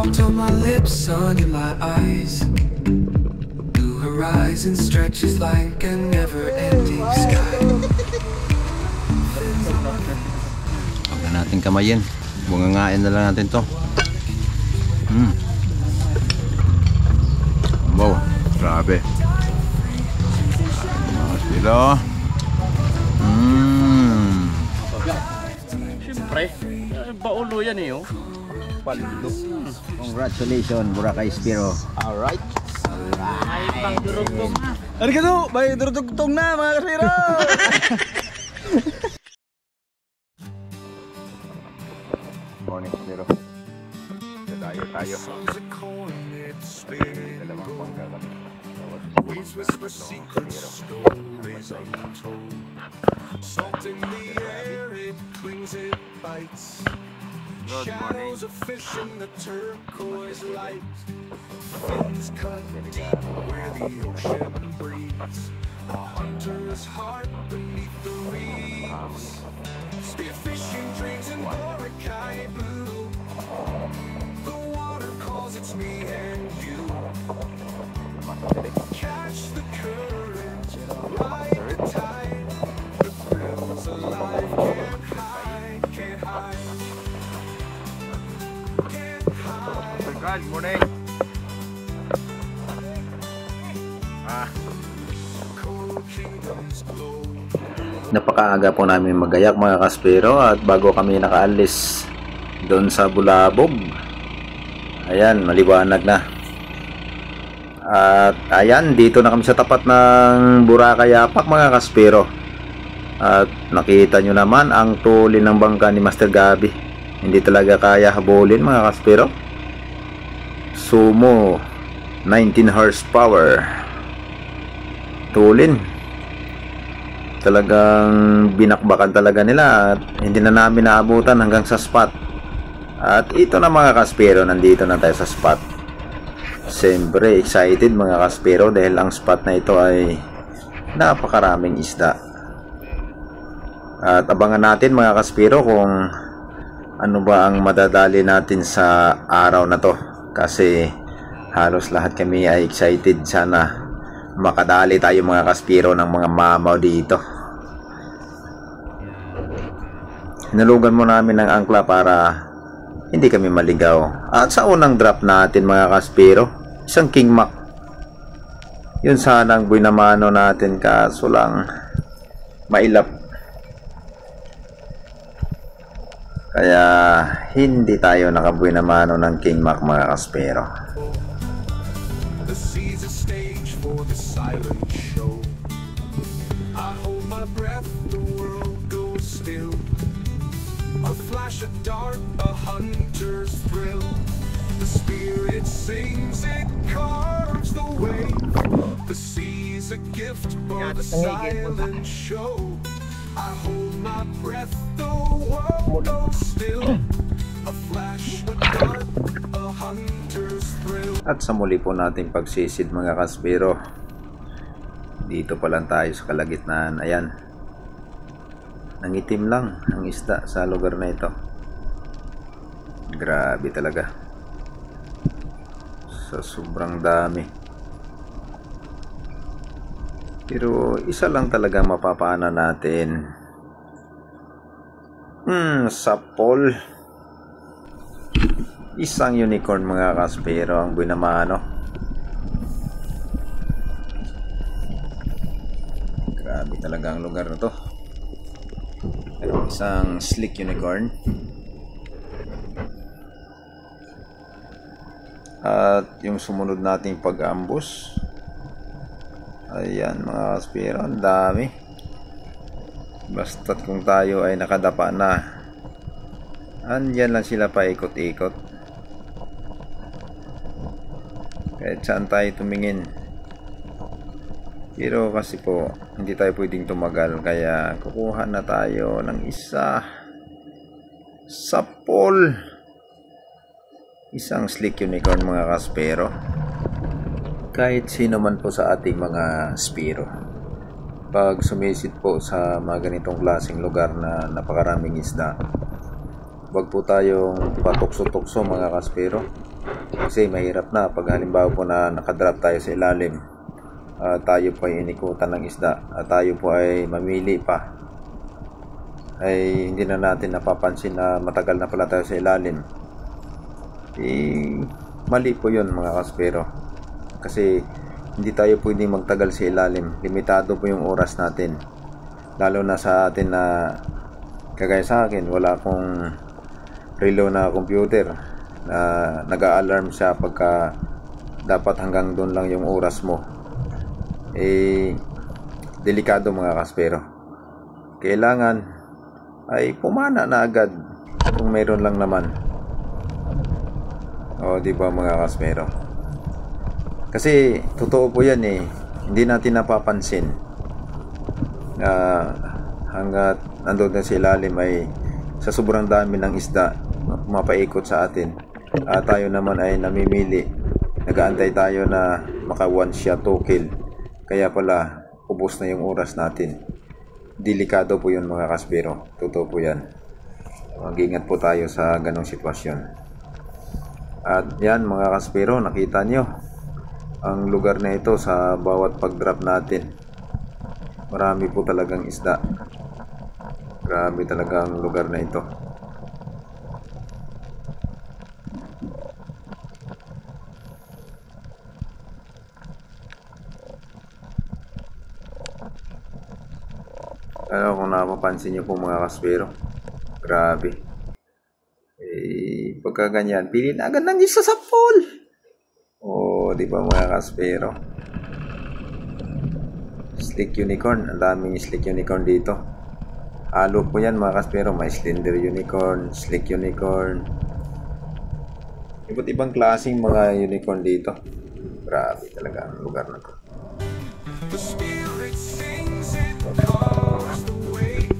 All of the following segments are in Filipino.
Salt on my lips, sun in my eyes. Blue horizon stretches like a never-ending sky. Huwag na natin kamayin. Bungangain na lang natin to. Wow, grabe. Pero Siyempre, baulo yan eh, oh. Paludo. Congratulations, Boracay Spiro. Alright. Ay, pang durugtong na. Ano ka to? May durugtong na, mga kasiro! Morning, Spiro. Tayo. Dalawang pangga kami. Whisper secrets, stories untold. Salt in the air, it clings, it bites. Shadows of fish in the turquoise light. Fins cut deep where the ocean breathes. A hunter's heart beneath the reefs. Spearfishing dreams in Boracay blue. The water calls, it's me and you. Catch the current, ride the tide. The thrills alive, can't hide, can't hide. Good morning. Napakaaga po namin magayak, mga kaspero, at bago kami nakaalis doon sa Bulabog, ayan, maliwanag na. At ayan, dito na kami sa tapat ng Boracay Apak, mga kaspero. At nakita nyo naman ang tuli ng bangka ni Master Gabi. Hindi talaga kaya habulin, mga kaspero. Sumo 19 horsepower tulin, talagang binakbakan talaga nila at hindi na namin naabutan hanggang sa spot. At ito na, mga kaspero, nandito na tayo sa spot. Siyempre excited, mga kaspero, dahil ang spot na ito ay napakaraming isda. At abangan natin, mga kaspero, kung ano ba ang madadali natin sa araw na to. Kasi halos lahat kami ay excited, sana makadali tayo, mga kaspiro, ng mga mamaw dito. Nalugan mo namin ng angkla para hindi kami maligaw. At sa unang drop natin, mga kaspiro, isang King Mac. Yun sana ang buinamano natin, kaso lang mailap. Kaya hindi tayo nakabuinamano ng King Mac, mga kaspero. The sea's a stage for the silent show. I hold my breath, the world goes still. A flash, a dart, a hunter's thrill. The spirit sings, it carves the way. The sea's a gift for the silent show. I hold my breath, the world goes still. A flash, a dart, a hunter's thrill. At sa muli po nating pagsisid, mga kaspero, dito pa lang tayo sa kalagitnaan. Ayan, nangitim lang ang isda sa lugar na ito. Grabe talaga, sa sobrang dami. Pero isa lang talaga mapapana natin. Sapol. Isang unicorn, mga kaspero, ang binamano. Grabe talaga ang lugar na to. Isang slick unicorn. At yung sumunod nating pag-ambus, ayan, mga kaspero, ang dami. Basta't kung tayo ay nakadapa na, andyan lang sila paikot-ikot. Kahit saan tayo tumingin. Pero kasi po, hindi tayo pwedeng tumagal, kaya kukuha na tayo ng isa. Sapol. Isang slick unicorn, mga kaspero. Kahit sino man po sa ating mga spiro, pag sumisid po sa mga ganitong klaseng lugar na napakaraming isda, wag po tayong patukso-tukso, mga kaspero. Kasi mahirap na pag halimbawa po na nakadrop tayo sa ilalim, tayo po ay inikutan ng isda at tayo po ay mamili pa, ay hindi na natin napapansin na matagal na pala tayo sa ilalim. Mali po yun mga kaspero, kasi hindi tayo pwedeng magtagal sa ilalim. Limitado po yung oras natin, lalo na sa atin na kagaya sa akin, wala akong relo na computer na nag-a-alarm siya pagka dapat hanggang doon lang yung oras mo. Delikado mga kaspero. Kailangan ay pumana na agad kung mayroon lang naman. O di ba mga kaspero? Kasi totoo po yan hindi natin napapansin na hanggat nandun na sa ilalim ay sa sobrang dami ng isda mapaikot sa atin. Tayo naman ay namimili, nag-aantay tayo na maka one shot to kill, kaya pala ubos na yung oras natin. Delikado po yun mga kaspero, totoo po yan. Mag-ingat po tayo sa ganong sitwasyon. At yan mga kaspero, nakita nyo ang lugar na ito sa bawat pag-drop natin. Marami po talagang isda. Grabe talaga ang lugar na ito. Kung napapansin nyo po mga kaspero, grabe. Pagka ganyan, pili na agad ng isa sa pool. Di ba mga kaspero? Slick unicorn, ang daming slick unicorn dito. Halo po yan mga kaspero, may slender unicorn, slick unicorn. Iba't ibang klaseng mga unicorn dito. Grabe talaga ang lugar na to. The spirit sings it calls the wave.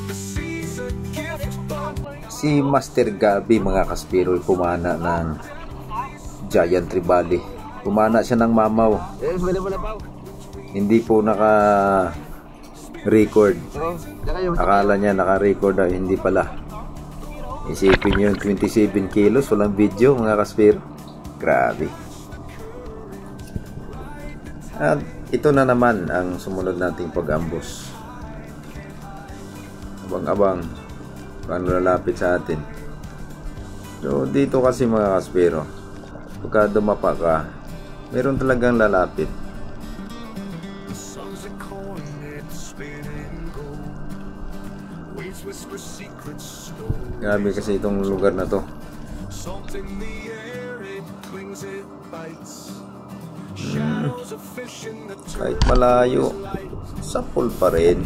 The sea's a gift but Si Master Gabi mga kaspero ay pumana ng Giant Trevally. Pumana siya ng mamaw. Hindi po naka-record. Akala niya naka-record, hindi pala. Isipin yun, 27 kilos, walang video mga kaspero. Grabe. At ito na naman ang sumunod nating pag-ambos. Abang-abang paano lalapit sa atin. So dito kasi mga kaspero, pagka dumapa ka, meron talagang lalapit. songs of cornet spinning gold. Waves whisper secrets slow. Grabe kasi itong lugar na to. Salt in the air, it clings, it bites. Shadows of fish in the Kahit malayo, sa pool pa rin.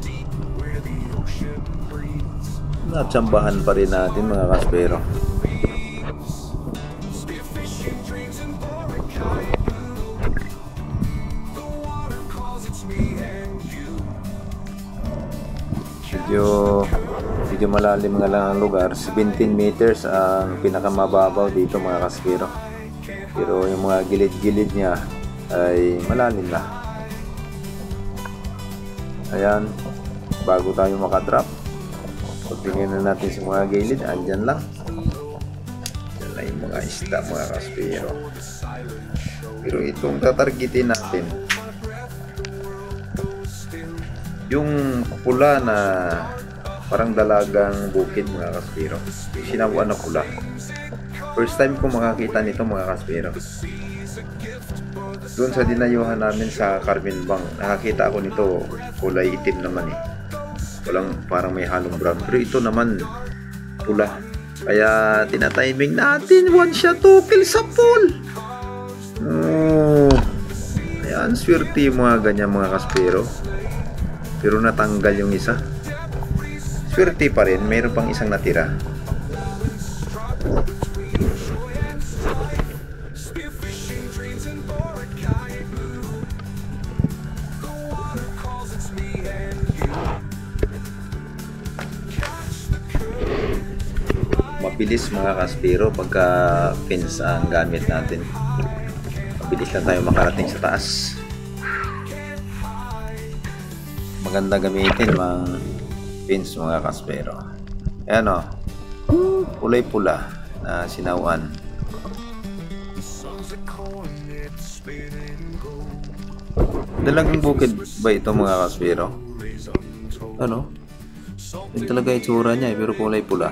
deep where the ocean breathes. Natsambahan pa rin natin mga kaspero. Spearfishing dreams in Boracay blue. The water calls, it's me and you. Medyo malalim nga lang ang lugar. 17 meters ang pinakamababa dito mga kaspero. Pero yung mga gilid-gilid niya ay malalim na. Ayan, bago tayo makadrop, pagtingin na natin sa mga gilid, andyan lang. Yan lang yung mga isda mga kaspero. Pero itong tatargetin natin, yung pula na parang dalagang bukid mga kaspero, yung sinabuan na pula. First time ko makakita nito mga kaspero. Doon sa dinayuhan namin sa Carmen Bang, nakakita ako nito, kulay itim naman walang, parang may halong brown, pero ito naman pula. Kaya tinatiming natin, one shot to kill sa pool. Ayan, swerte yung mga ganyan mga kaspero. Pero natanggal yung isa. Swerte pa rin, mayroon pang isang natira. Spearfishing dreams in Boracay blue. The water calls, it's me and you. Catch the current. Mabilis mga kaspero pagka fins ang gamit natin. Mabilis lang tayo makarating sa taas. Maganda gamitin mga fins mga kaspero. Ayan o, kulay pula na sinawan. Dalagang bukid ba ito mga kaspero? Ano? Yun talaga itsura niya pero kulay pula.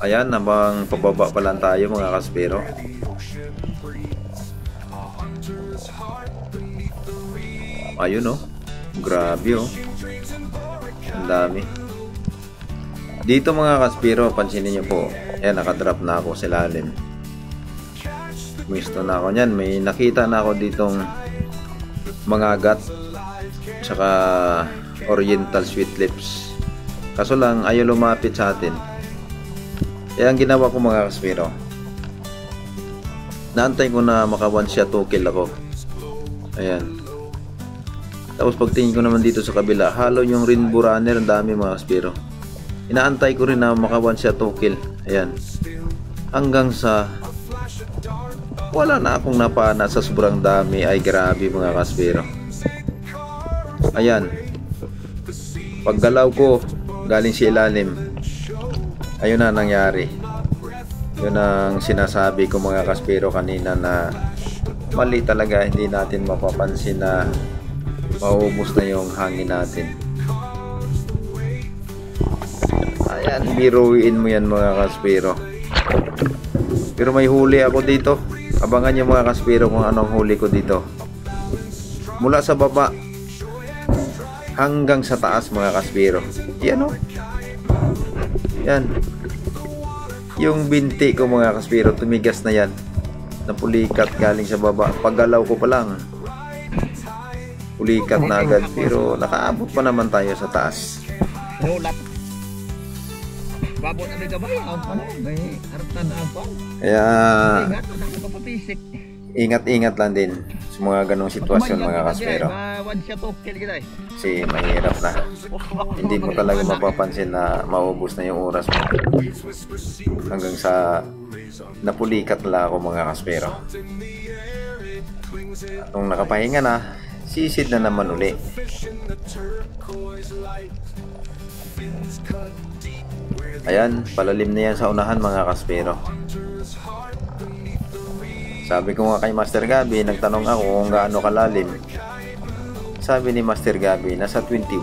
Ayan, nabang pababa pa lang tayo mga kaspero. Ayun oh. Grabe oh. Ang dami. Dito mga kaspero, pansinin niyo po. Ayan, nakadrop na ako sa ilalim. Gusto na ako niyan. May nakita na ako ditong mga agat tsaka oriental sweet lips. Kaso lang ayaw lumapit sa atin. Kaya ang ginawa ko mga kaspero, naantay ko na maka one shot 2 kill ako. Ayan. Tapos pagtingin ko naman dito sa kabila, halo yung rainbow runner, ang dami mga kaspero. Inaantay ko rin na maka one shot 2 kill. Ayan. Hanggang sa wala na akong napana sa sobrang dami. Ay grabe mga kaspero. Ayan. Paggalaw ko galing sa ilalim, ayun na nangyari. Yun ang sinasabi ko mga kaspero kanina, na mali talaga. Hindi natin mapapansin na maubos na yung hangin natin. Ayan, biruin mo yan mga kaspero. Pero may huli ako dito. Abangan nyo mga kaspero kung anong huli ko dito. Mula sa baba hanggang sa taas mga kaspero. Yan o. Yan. Yung binti ko mga kaspero, tumigas na yan. Napulikat galing sa baba. Paggalaw ko pa lang, pulikat na agad. Pero nakaabot pa naman tayo sa taas. Babot na may gabay, may haraptan na ako. Kaya ingat-ingat lang din sa mga ganong sitwasyon mga kaspero. Kasi mahirap na. Hindi mo talaga mapapansin na maubos na yung oras mo. Hanggang sa napulikat na ako mga kaspero. Nung nakapahinga na, sisid na naman uli. Ayan, palalim na yan sa unahan mga kaspero. Sabi ko nga kay Master Gabi, nagtanong ako kung gaano kalalim. Sabi ni Master Gabi, nasa 21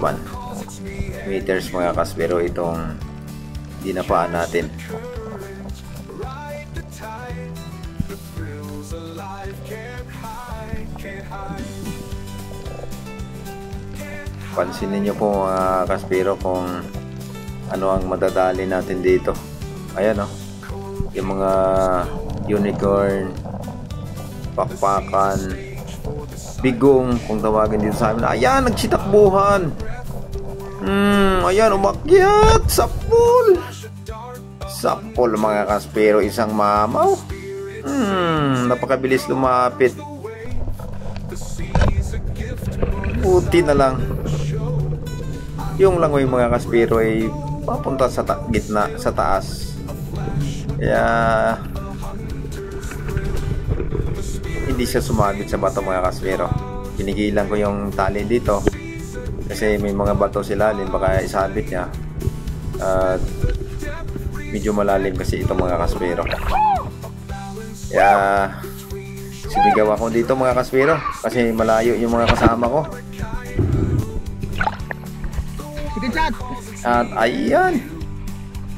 meters mga kaspero itong dinapaan natin. Pansinin nyo po mga kaspero kung ano ang madadali natin dito. Ayan oh, yung mga unicorn, pakpakan, bigong kung tawagin dito sa amin. Ayan, nagsitakbuhan. Ayan, umakyat sa pool. Sa pool mga kaspero, isang mamaw. Napakabilis lumapit. Puti na lang. Yung langoy mga kaspero ay papunta sa gitna, sa taas. Kaya hindi siya sumabit sa bato mga kaspero. Pinigilan ko yung tali dito kasi may mga bato sila, baka isabit niya. At medyo malalim kasi ito mga kaspero. Kaya sinigaw ako dito mga kaspero kasi malayo yung mga kasama ko. At ayan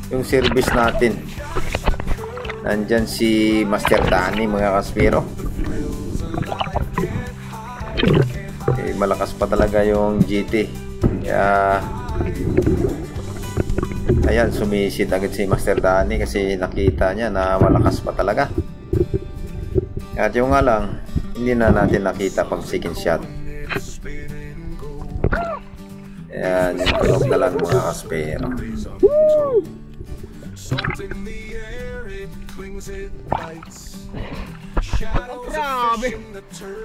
yung service natin. Nandyan si Master Danny mga kaspero. Malakas pa talaga yung GT. Kaya ayan, sumisid agad si Master Danny kasi nakita niya na malakas pa talaga. At yung nga lang, hindi na natin nakita pag second shot. Ayan, yung tulog na lang mga kaspero. Grabe!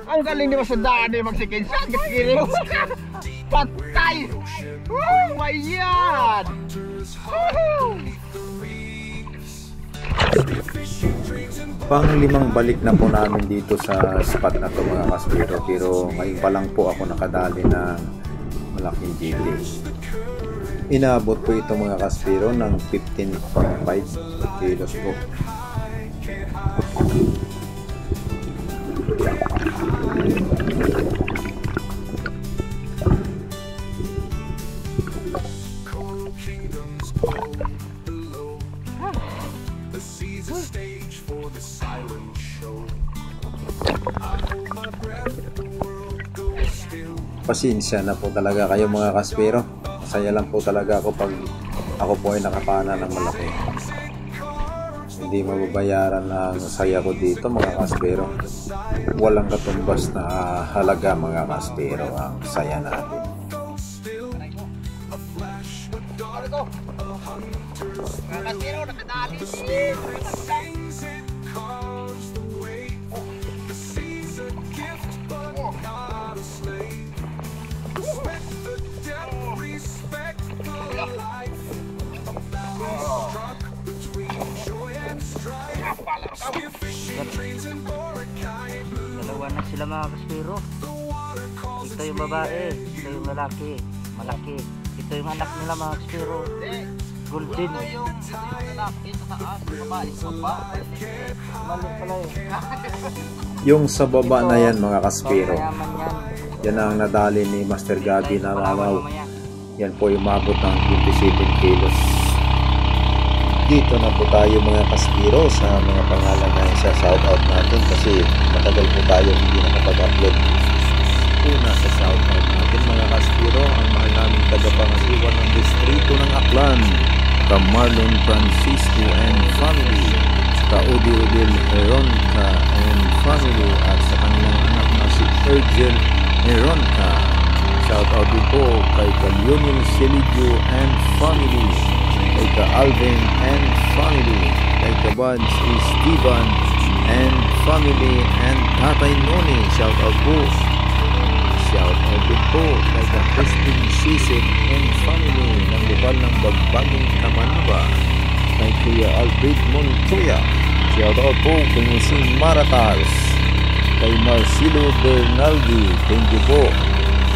Ang galing ni Master Danny mag-second shot. Patay! Oh my God! Pang-limang balik na po namin dito sa spot na to mga kaspero. Pero ngayon pa lang po ako nakadali ng malaking GT. Inaabot po ito mga kaspero ng 15.5 kilos po. silent show. I hold my breath, the world goes still. Pasensya na po talaga kayo mga kaspero. Masaya lang po talaga ako pag ako po ay nakapana ng malaki. Hindi mababayaran ang saya ko dito mga kaspero. Walang katumbas na halaga mga kaspero ang saya natin. Kakasiro, nakadali. Things it carves the way. The sea's a gift, but not a slave. Respect the depth, respect the life. A balance struck between joy and strife. We're fishing trains in Boracay blue. Dalawa na sila mga kaspero. The water calls Ito yung babae, ito yung lalaki, malaki. Ito yung anak nila mga kaspero. Golden. Yung lalaki sa taas, babae sa baba. Mali pala eh. Yung sa baba na yan mga kaspero, Mayaman yan. yan ang nadali ni Master Gabi na mamaw. Mamaya. Yan po yung mabot ng 27 kilos. Dito na po tayo mga kaspiro sa mga pangalan na isa shoutout natin kasi matagal po tayo hindi nakapag-upload. Una sa shoutout natin mga kaspiro, ang mahal namin tagapangasiwa ng distrito ng Aklan, ka Marlon Francisco and family, ka Udi-Udil Heronca and family, at sa kanilang anak na si Urgel Heronca. Shoutout din po kay Lionel Celidio and family, kay ka Alvin and family, kay ka Buds Esteban and family, and Tatay Noni. Shoutout po. Shoutout din po kay ka Christine Sisip and family ng lokal ng Bagbagong Kamanaba, kay Kuya Alfred Montoya. Shoutout po kay Musing Maratas, kay Marcelo Bernaldi. Thank you po.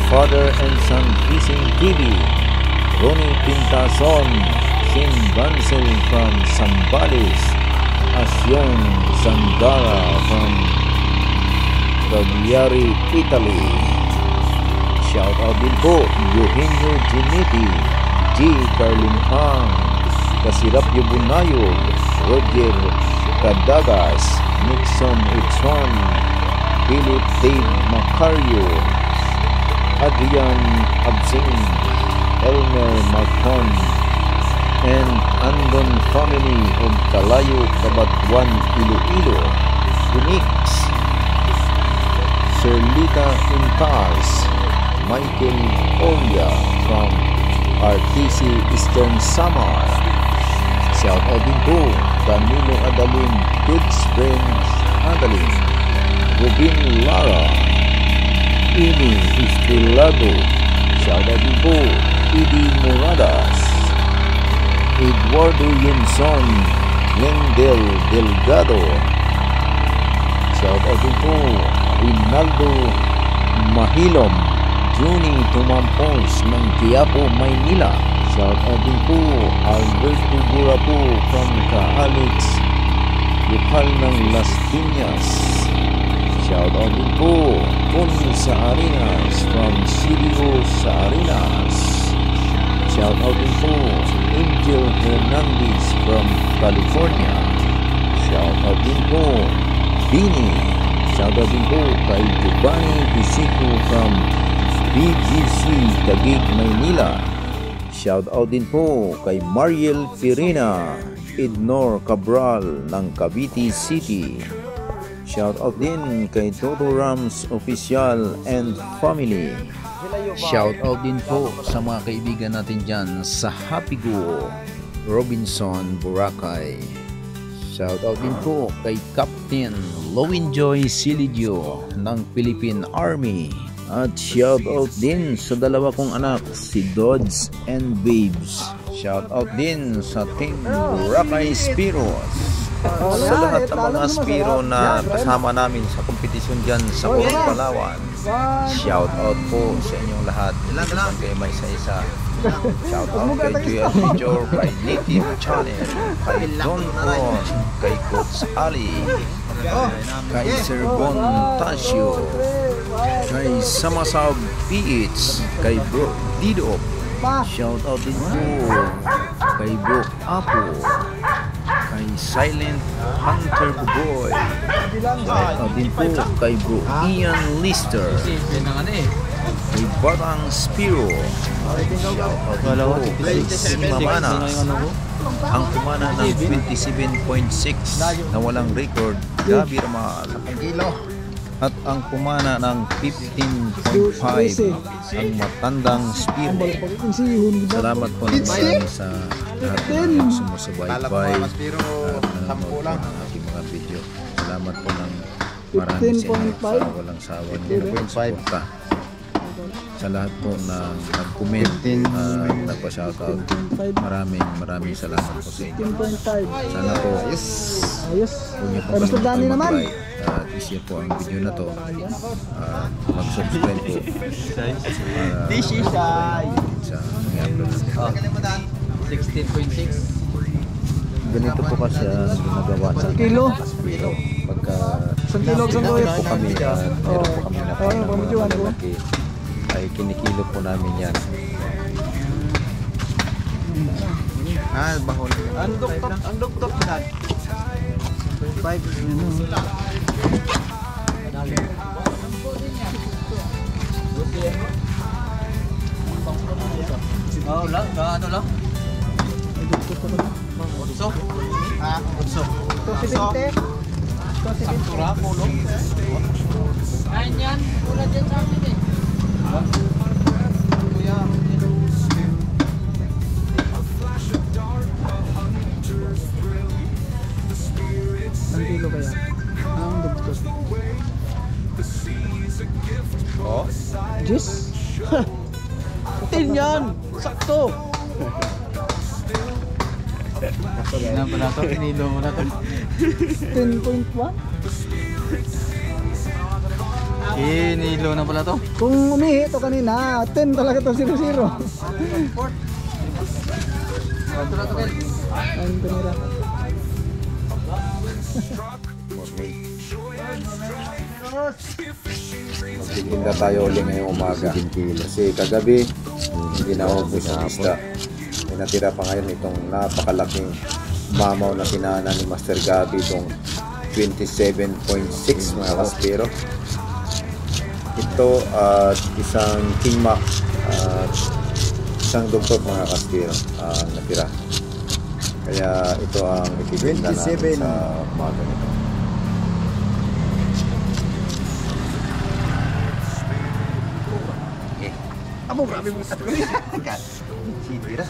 Father and Son Fishing TV, Ronnie Pintason, Shin Bansel from Sambales, Asyon Sandara from Cagliari, Italy. Shout out din po Eugenio Giniti, G. Carlin Ang, Kasirapyo Bunayog, Roger Cadagas, Nixon Uchon, Philip Dave Macario, Adrian Absing, Elmer Marcon, and Andon family of Kalayo, Kabatuan, Iloilo, Phoenix, Serlita Intas, Michael Olia from RTC Eastern Samar. Shout out din po Danilo Adalin, Good Springs Adalin, Robin Lara, Ini Estelado. Shout out din po Idi Moradas, Eduardo Yunson, Wendell Delgado. Shout out din po Rinaldo Mahilom, Juni Tumampos ng Quiapo, Maynila. Shout out din po Alberto Burapo from Ka-Alex, lokal ng Las Piñas. Shout out din po Tony Saarinas from Silio Saarinas. Shout out din po Angel Hernandez from California. Shout out din po Bini. Shout out din po kay Giovanni Bisico from BGC Taguig, Maynila. Shout out din po kay Mariel Firina, Ednor Cabral ng Cavite City. Shout out din kay Toto Rams Official and family. Shout out din po sa mga kaibigan natin dyan sa Hapigo, Robinson, Boracay. Shout out din po kay Captain Lowinjoy Silidio ng Philippine Army. At shout out din sa dalawa kong anak, si Dodds and Babes. Shout out din sa Team Boracay Spiros. Sa lahat ng mga Spiro na kasama namin sa kompetisyon dyan sa Purong Palawan. Shout out po sa inyong lahat. Ilan kayo may isa-isa. Shout out kay Kuya Major, kay Native Channel, kay Don Ron, kay Coach Ali, kay Sir Bon Tasio, kay Samasab PH, kay Bro Dido. Shout out din po kay Bro Apo, kay Silent Hunter Boy. Shoutout din po kay Bro Ian Lister. Kay Batang Spiro. Shoutout po kay Sima Manas. Ang kumana ng 27.6 na walang record, Gabi Ramal. At ang kumana ng 15.5, ang matandang Spiro. Salamat po ng marami sa lahat ng sumusubaybay at nanonood po ng aking mga video. Salamat po ng marami sa inyo sa walang sawa niyo na suporta. Sa lahat po na nag-comment at nagpa-shoutout, maraming salamat po sa inyo. Sana po kung niyo po mag-like at i-share po ang video na to, mag-subscribe po para sa i-upload natin. 16.6. Ganito po kasi ang ginagawa sa kilo? Spiro. Pagka Isang kilo, isang meron kilo. po kami at meron po kami na malalaki, ay kinikilo po namin yan. Bahol. Ang doktor na. 5. Oh, lang, ano lang? Urso? Urso. Saktura, kulong. Kain yan, wala dyan sa amin eh. Kuya, Ang kilo kaya? Ang doktor. Oh? Jis? 10 yan! Sakto! na pala to, inilo mo na to. 10.1? Inilo na pala to. Kung umihi ito kanina, 10 talaga to 0-0. Ang tumira. Magtitinda tayo ulit ngayong umaga. Kasi kagabi, hindi na ubos ang isda. May natira pa ngayon itong napakalaking mamaw na kinana ni Master Gabi, itong 27.6 mga kaspero. Ito at isang King Mac at isang doktor mga kaspero ang natira. Kaya ito ang ititinda namin sa umaga nito. Amo, grabe mo sa tuloy. Sitira.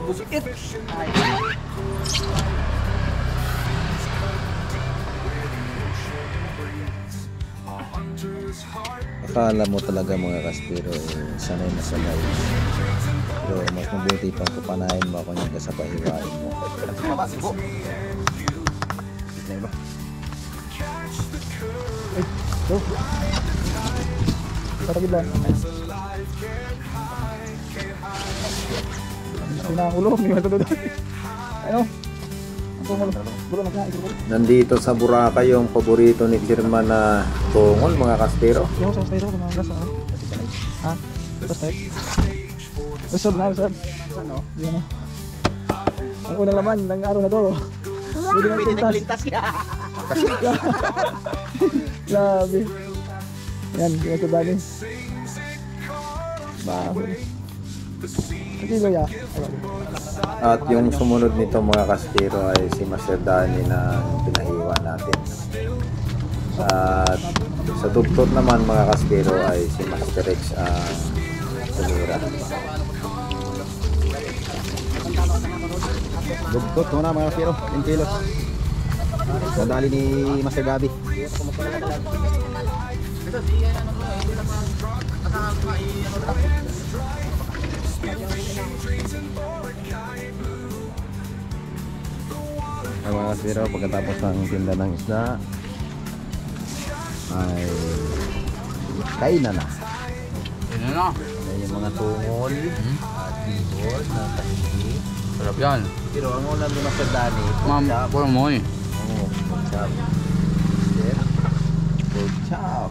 Bukit. Akala mo talaga mga kaspero, sanay na sanay. Pero mas mabuti pang kupanahin mo kung yung kasabahiwain mo. Go. Paragid lang. Sinangulo, may matulog. Ano? Nandito sa Boracay yung paborito ni Firma na tungol mga kaspero. Yung sa style ko kumagas ano? Ha? Basta. Usod na, usod. Ano? Yan. Ang unang laman ng araw na to. Pwede na pintas niya. Grabe. Yan, ginagawa dali. Bahol. Kilo ya. At yung sumunod nito mga kaspero ay si Master Danny na pinahiwa natin. At sa tugtog naman mga kaspero ay si Master Rex ang tumira. Dugtot muna mga kaspero, 10 kilos. Nadali ni Master Gabi. Ay mga kaspero, pagkatapos ng tinda ng isda ay kainan na. Ano na? Ayan yung mga tungol at bihon na tahimik. Sarap yan. Pero ang ulam ni Master Danny, Ma'am, puro mo eh. oh, pork chop. Pork chop.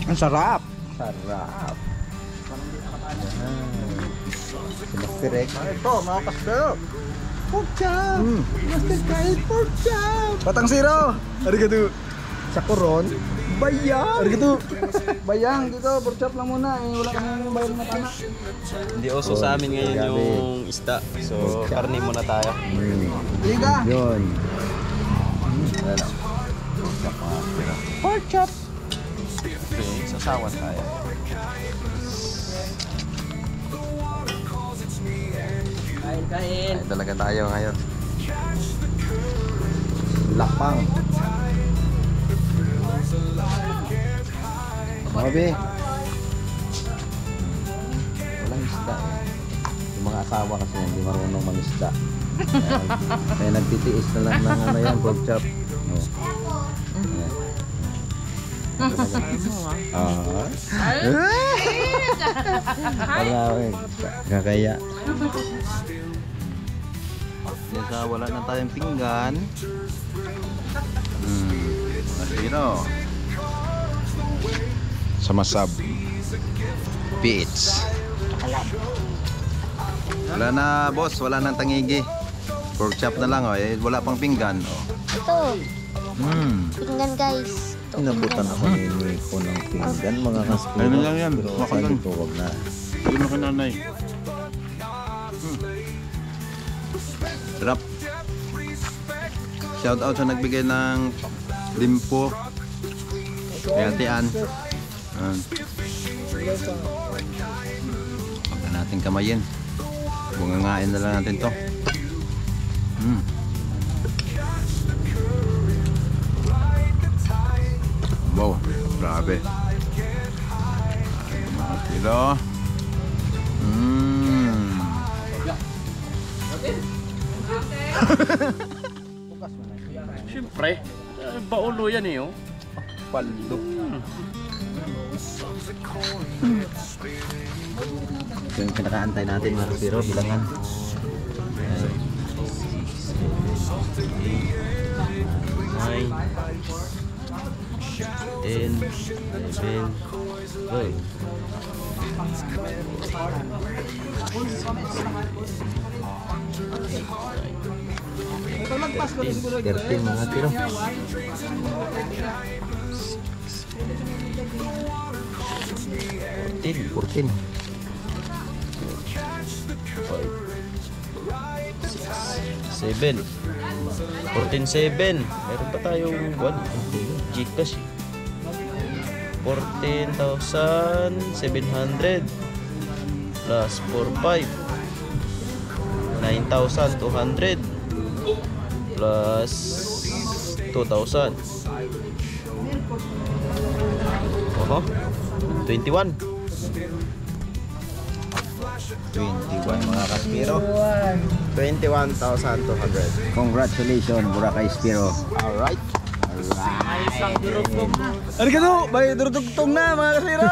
Ang sarap. Sarap. Si Master X. Ito, mga kaspero. Pork chop! Master Kyle, pork chop! Patang zero! Arigato! Sa Coron, Bayang! Arigato! Bayang, dito, pork chop lang muna. Eh, wala kami bayang na tana. Hindi uso sa amin ngayon grabe. yung isda. So, karne muna tayo. Liga! Yun. Pork chop! Okay, sasawan tayo. Kain. Kain talaga tayo ngayon. Lapang. Mabe. Walang isda eh. Yung mga asawa kasi hindi marunong mangisda. Kaya nagtitiis na lang ng ano yan, pork chop. Wala eh. Kakaya. Kaya wala na tayong pinggan. Masiro. Samasab. Beach. Wala na boss, wala nang tangigi. Pork chop na lang oh, eh, wala pang pinggan oh. Ito, Hmm. tingnan guys. Ito, Inabutan ako ni Nico ng pinggan, mga kaspero. Ano lang yan? Pero Baka sabi lang. ko, wag na. Hindi mo kinanay. Sarap. Shout out sa nagbigay ng limpo. Kaya tiyan. Huwag na natin kamayin. Bungangain na lang natin to. Wow, grabe. Mga kilo. Siyempre, baulo yan eh, oh. Paldo. Ito yung pinakaantay natin mga kapiro, bilangan. 9, 10, 11, 12. Magpas ko na siguro. 13 mga kapiro. 14. 7. 14,700. Meron pa tayong Gcash. 14,700 plus 4,500. 9,200 plus 2,000. Oho. 21. 21 mga kaspiro. 21,200. Congratulations Boracay Spiro. Alright. Arigato! Bay, durutugtong na mga kaspero!